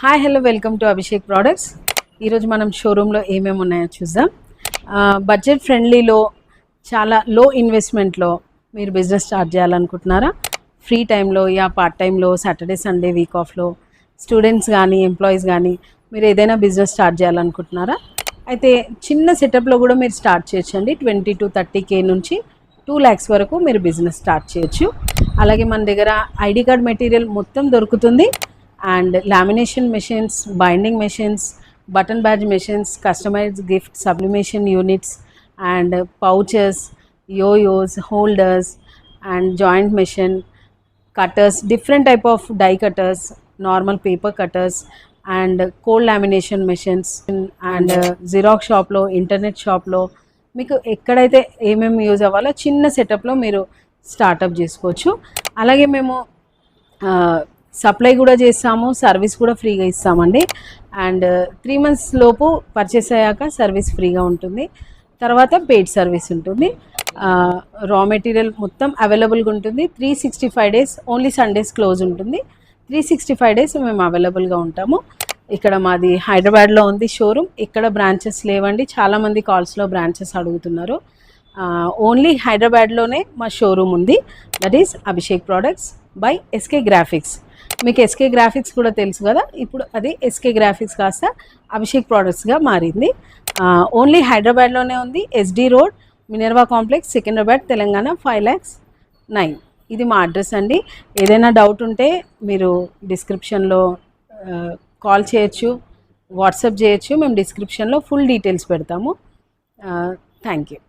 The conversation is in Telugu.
Hi hello welcome to Abhishek products. ఈరోజు మనం షోరూంలో ఏమేమి ఉన్నాయో చూద్దాం. బడ్జెట్ ఫ్రెండ్లీలో చాలా లో ఇన్వెస్ట్మెంట్లో మీరు బిజినెస్ స్టార్ట్ చేయాలనుకుంటున్నారా? ఫ్రీ టైంలో యా పార్ట్ టైంలో సాటర్డే సండే వీక్ ఆఫ్లో స్టూడెంట్స్ కానీ ఎంప్లాయీస్ కానీ మీరు ఏదైనా బిజినెస్ స్టార్ట్ చేయాలనుకుంటున్నారా? అయితే చిన్న సెటప్లో కూడా మీరు స్టార్ట్ చేయొచ్చండి. 20 to 30K నుంచి 2 lakhs వరకు మీరు బిజినెస్ స్టార్ట్ చేయొచ్చు. అలాగే మన దగ్గర ఐడి కార్డ్ మెటీరియల్ మొత్తం దొరుకుతుంది. And lamination machines, binding machines, button badge machines, customised gift sublimation units and pouches, yoyos, holders and joint machine, cutters, different type of die cutters, normal paper cutters and cold lamination machines and Xerox shop lo, internet shop lo మీకు ఎక్కడైతే ఏమేమి యూజ్ అవ్వాలో చిన్న సెటప్లో మీరు స్టార్టప్ చేసుకోవచ్చు. అలాగే మేము సప్లై కూడా చేస్తాము, సర్వీస్ కూడా ఫ్రీగా ఇస్తామండి. అండ్ 3 months లోపు పర్చేస్ అయ్యాక సర్వీస్ ఫ్రీగా ఉంటుంది. తర్వాత పెయిడ్ సర్వీస్ ఉంటుంది. రా మెటీరియల్ మొత్తం అవైలబుల్గా ఉంటుంది. 365 days, ఓన్లీ సండేస్ క్లోజ్ ఉంటుంది. 365 days మేము అవైలబుల్గా ఉంటాము. ఇక్కడ మాది హైదరాబాద్లో ఉంది షోరూమ్. ఇక్కడ బ్రాంచెస్ లేవండి. చాలామంది కాల్స్లో బ్రాంచెస్ అడుగుతున్నారు. ఓన్లీ హైదరాబాద్లోనే మా షోరూమ్ ఉంది. That is Abhishek products by SK graphics. మీకు ఎస్కే గ్రాఫిక్స్ కూడా తెలుసు కదా, ఇప్పుడు అది ఎస్కే గ్రాఫిక్స్ కాస్త అభిషేక్ ప్రోడక్ట్స్గా మారింది. ఓన్లీ హైదరాబాద్లోనే ఉంది. SD road, Minerva complex, Secunderabad, Telangana 5,09,000. ఇది మా అడ్రస్ అండి. ఏదైనా డౌట్ ఉంటే మీరు డిస్క్రిప్షన్లో కాల్ చేయొచ్చు, వాట్సాప్ చేయొచ్చు. మేము డిస్క్రిప్షన్లో ఫుల్ డీటెయిల్స్ పెడతాము. Thank you.